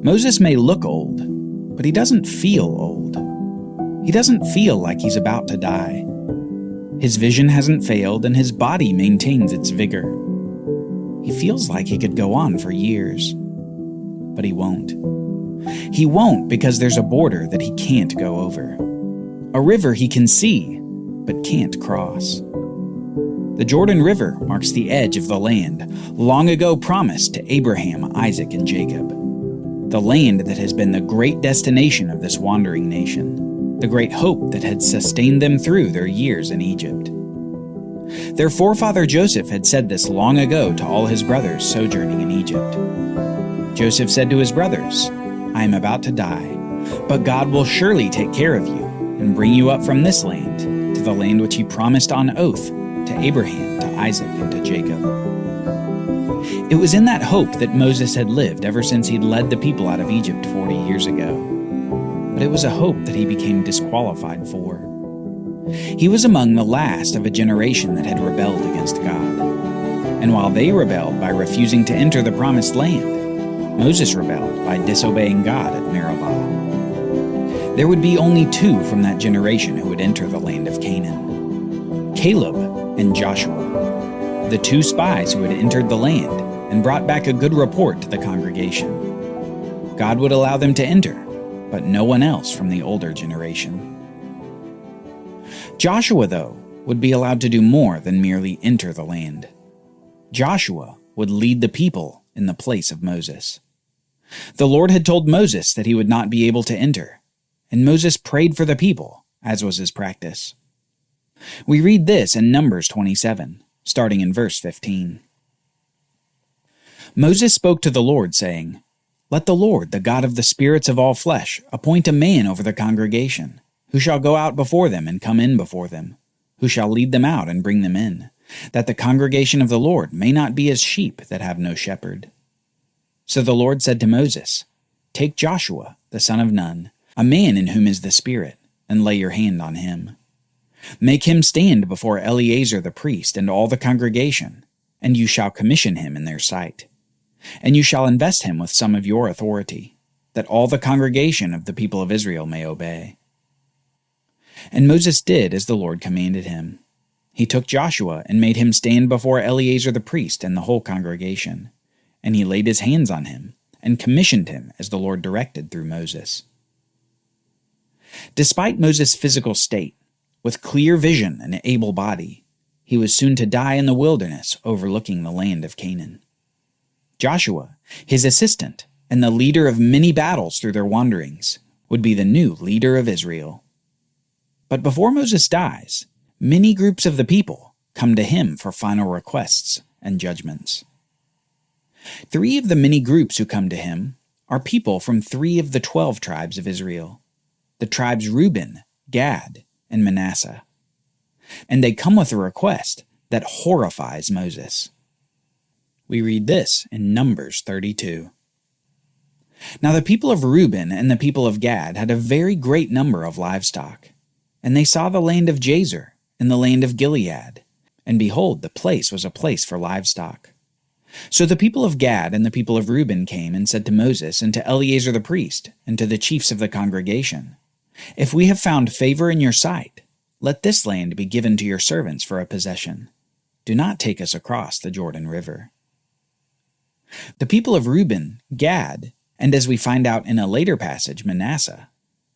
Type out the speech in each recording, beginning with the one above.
Moses may look old, but he doesn't feel old. He doesn't feel like he's about to die. His vision hasn't failed, and his body maintains its vigor. He feels like he could go on for years, but he won't. He won't because there's a border that he can't go over, a river he can see but can't cross. The Jordan River marks the edge of the land long ago promised to Abraham, Isaac, and Jacob. The land that has been the great destination of this wandering nation, the great hope that had sustained them through their years in Egypt. Their forefather Joseph had said this long ago to all his brothers sojourning in Egypt. Joseph said to his brothers, "I am about to die, but God will surely take care of you and bring you up from this land to the land which he promised on oath to Abraham, to Isaac, and to Jacob." It was in that hope that Moses had lived ever since he'd led the people out of Egypt 40 years ago. But it was a hope that he became disqualified for. He was among the last of a generation that had rebelled against God. And while they rebelled by refusing to enter the promised land, Moses rebelled by disobeying God at Meribah. There would be only two from that generation who would enter the land of Canaan: Caleb and Joshua, the two spies who had entered the land and brought back a good report to the congregation. God would allow them to enter, but no one else from the older generation. Joshua, though, would be allowed to do more than merely enter the land. Joshua would lead the people in the place of Moses. The Lord had told Moses that he would not be able to enter, and Moses prayed for the people, as was his practice. We read this in Numbers 27, starting in verse 15. Moses spoke to the Lord, saying, "Let the Lord, the God of the spirits of all flesh, appoint a man over the congregation, who shall go out before them and come in before them, who shall lead them out and bring them in, that the congregation of the Lord may not be as sheep that have no shepherd." So the Lord said to Moses, "Take Joshua, the son of Nun, a man in whom is the Spirit, and lay your hand on him. Make him stand before Eleazar the priest and all the congregation, and you shall commission him in their sight. And you shall invest him with some of your authority, that all the congregation of the people of Israel may obey." And Moses did as the Lord commanded him. He took Joshua and made him stand before Eleazar the priest and the whole congregation, and he laid his hands on him and commissioned him as the Lord directed through Moses. Despite Moses' physical state, with clear vision and able body, he was soon to die in the wilderness overlooking the land of Canaan. Joshua, his assistant, and the leader of many battles through their wanderings, would be the new leader of Israel. But before Moses dies, many groups of the people come to him for final requests and judgments. 3 of the many groups who come to him are people from 3 of the 12 tribes of Israel, the tribes Reuben, Gad, and Manasseh. And they come with a request that horrifies Moses. We read this in Numbers 32. Now the people of Reuben and the people of Gad had a very great number of livestock, and they saw the land of Jazer and the land of Gilead, and behold, the place was a place for livestock. So the people of Gad and the people of Reuben came and said to Moses and to Eleazar the priest and to the chiefs of the congregation, "If we have found favor in your sight, let this land be given to your servants for a possession. Do not take us across the Jordan River." The people of Reuben, Gad, and as we find out in a later passage, Manasseh,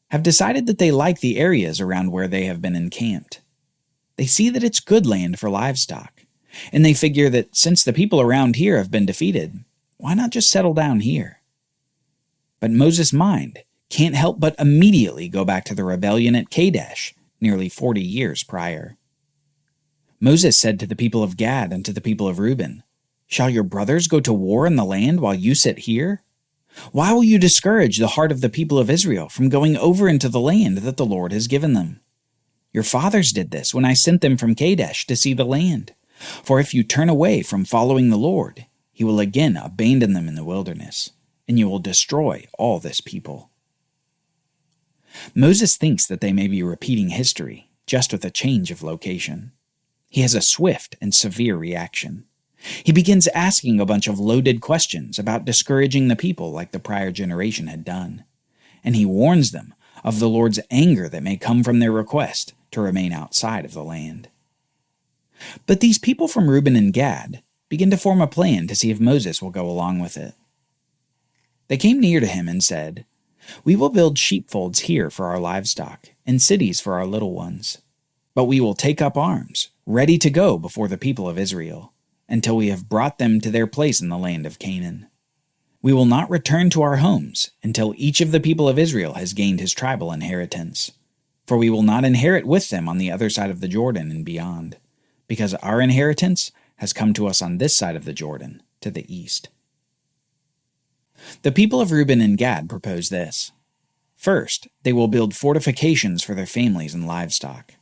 have decided that they like the areas around where they have been encamped. They see that it's good land for livestock, and they figure that since the people around here have been defeated, why not just settle down here? But Moses' mind can't help but immediately go back to the rebellion at Kadesh nearly 40 years prior. Moses said to the people of Gad and to the people of Reuben, "Shall your brothers go to war in the land while you sit here? Why will you discourage the heart of the people of Israel from going over into the land that the Lord has given them? Your fathers did this when I sent them from Kadesh to see the land. For if you turn away from following the Lord, he will again abandon them in the wilderness, and you will destroy all this people." Moses thinks that they may be repeating history, just with a change of location. He has a swift and severe reaction. He begins asking a bunch of loaded questions about discouraging the people like the prior generation had done, and he warns them of the Lord's anger that may come from their request to remain outside of the land. But these people from Reuben and Gad begin to form a plan to see if Moses will go along with it. They came near to him and said, "We will build sheepfolds here for our livestock, and cities for our little ones. But we will take up arms, ready to go before the people of Israel, until we have brought them to their place in the land of Canaan. We will not return to our homes until each of the people of Israel has gained his tribal inheritance. For we will not inherit with them on the other side of the Jordan and beyond, because our inheritance has come to us on this side of the Jordan, to the east." The people of Reuben and Gad propose this. First, they will build fortifications for their families and livestock.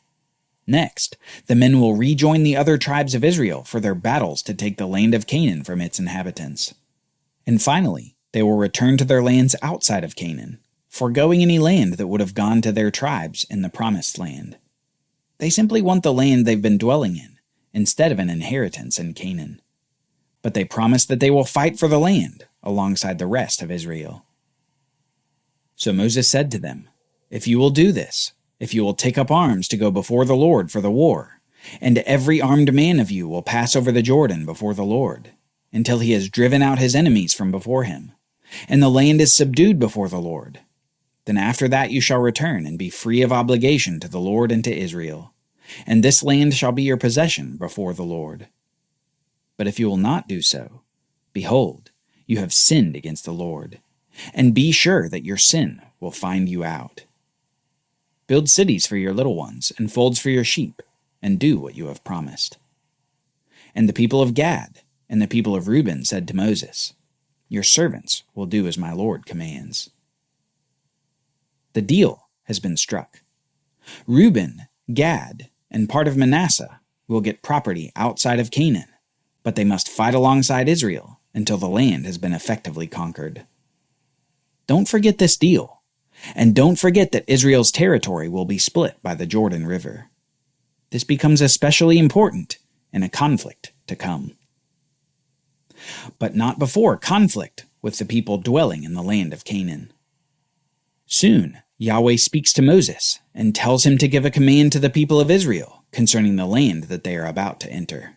Next, the men will rejoin the other tribes of Israel for their battles to take the land of Canaan from its inhabitants. And finally, they will return to their lands outside of Canaan, foregoing any land that would have gone to their tribes in the promised land. They simply want the land they've been dwelling in, instead of an inheritance in Canaan. But they promise that they will fight for the land alongside the rest of Israel. So Moses said to them, "If you will do this, if you will take up arms to go before the Lord for the war, and every armed man of you will pass over the Jordan before the Lord, until he has driven out his enemies from before him, and the land is subdued before the Lord, then after that you shall return and be free of obligation to the Lord and to Israel, and this land shall be your possession before the Lord. But if you will not do so, behold, you have sinned against the Lord, and be sure that your sin will find you out. Build cities for your little ones, and folds for your sheep, and do what you have promised." And the people of Gad and the people of Reuben said to Moses, "Your servants will do as my Lord commands." The deal has been struck. Reuben, Gad, and part of Manasseh will get property outside of Canaan, but they must fight alongside Israel until the land has been effectively conquered. Don't forget this deal, and don't forget that Israel's territory will be split by the Jordan River. This becomes especially important in a conflict to come. But not before conflict with the people dwelling in the land of Canaan. Soon, Yahweh speaks to Moses and tells him to give a command to the people of Israel concerning the land that they are about to enter.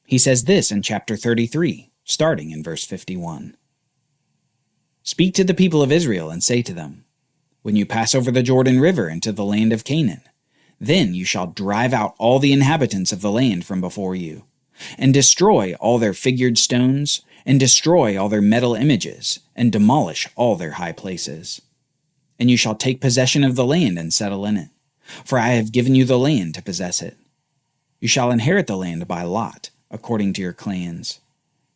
He says this in chapter 33, starting in verse 51. "Speak to the people of Israel and say to them, when you pass over the Jordan River into the land of Canaan, then you shall drive out all the inhabitants of the land from before you, and destroy all their figured stones, and destroy all their metal images, and demolish all their high places. And you shall take possession of the land and settle in it, for I have given you the land to possess it. You shall inherit the land by lot, according to your clans.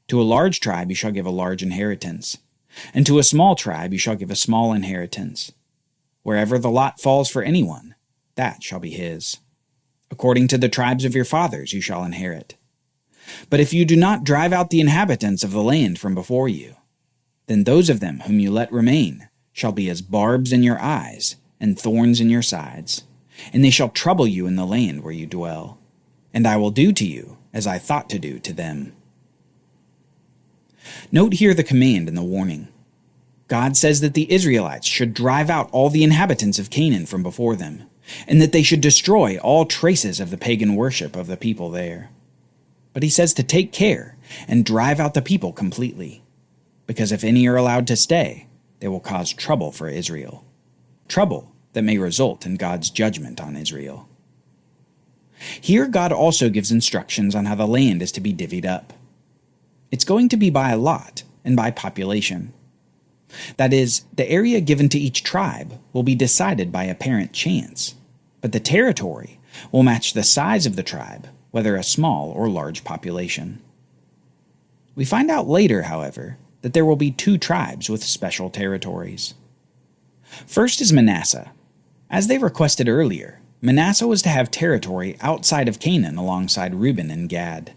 To a large tribe you shall give a large inheritance, and to a small tribe you shall give a small inheritance. Wherever the lot falls for anyone, that shall be his. According to the tribes of your fathers you shall inherit. But if you do not drive out the inhabitants of the land from before you, then those of them whom you let remain shall be as barbs in your eyes and thorns in your sides, and they shall trouble you in the land where you dwell. And I will do to you as I thought to do to them." Note here the command and the warning. God says that the Israelites should drive out all the inhabitants of Canaan from before them, and that they should destroy all traces of the pagan worship of the people there. But he says to take care and drive out the people completely, because if any are allowed to stay, they will cause trouble for Israel. Trouble that may result in God's judgment on Israel. Here God also gives instructions on how the land is to be divvied up. It's going to be by lot and by population. That is, the area given to each tribe will be decided by apparent chance, but the territory will match the size of the tribe, whether a small or large population. We find out later, however, that there will be two tribes with special territories. First is Manasseh. As they requested earlier, Manasseh was to have territory outside of Canaan alongside Reuben and Gad.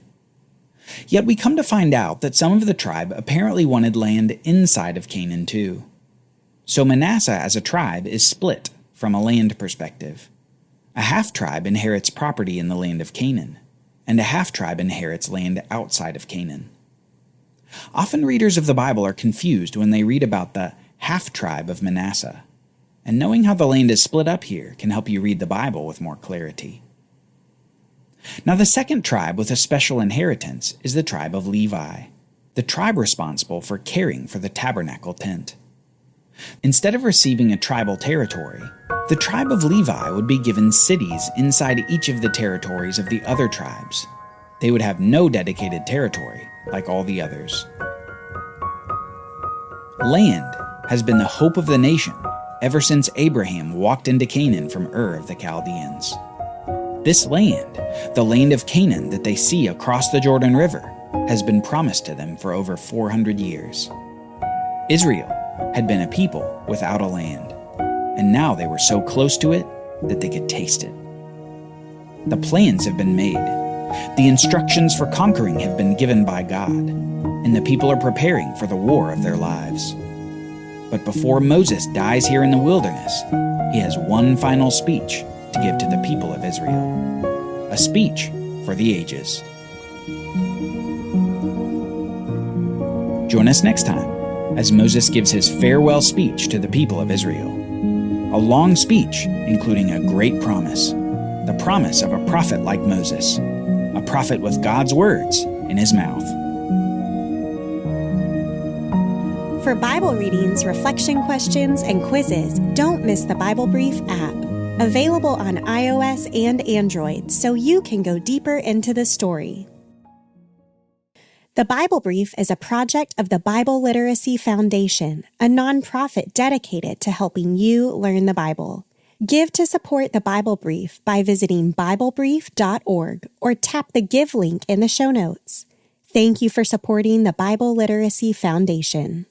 Yet we come to find out that some of the tribe apparently wanted land inside of Canaan too. So Manasseh as a tribe is split from a land perspective. A half-tribe inherits property in the land of Canaan, and a half-tribe inherits land outside of Canaan. Often readers of the Bible are confused when they read about the half-tribe of Manasseh, and knowing how the land is split up here can help you read the Bible with more clarity. Now, the second tribe with a special inheritance is the tribe of Levi, the tribe responsible for caring for the tabernacle tent. Instead of receiving a tribal territory, the tribe of Levi would be given cities inside each of the territories of the other tribes. They would have no dedicated territory like all the others. Land has been the hope of the nation ever since Abraham walked into Canaan from Ur of the Chaldeans. This land, the land of Canaan that they see across the Jordan River, has been promised to them for over 400 years. Israel had been a people without a land, and now they were so close to it that they could taste it. The plans have been made. The instructions for conquering have been given by God, and the people are preparing for the war of their lives. But before Moses dies here in the wilderness, he has one final speech to give to the people of Israel, a speech for the ages. Join us next time as Moses gives his farewell speech to the people of Israel. A long speech including a great promise, the promise of a prophet like Moses, a prophet with God's words in his mouth. For Bible readings, reflection questions, and quizzes, don't miss the Bible Brief app. Available on iOS and Android so you can go deeper into the story. The Bible Brief is a project of the Bible Literacy Foundation, a nonprofit dedicated to helping you learn the Bible. Give to support the Bible Brief by visiting BibleBrief.org or tap the Give link in the show notes. Thank you for supporting the Bible Literacy Foundation.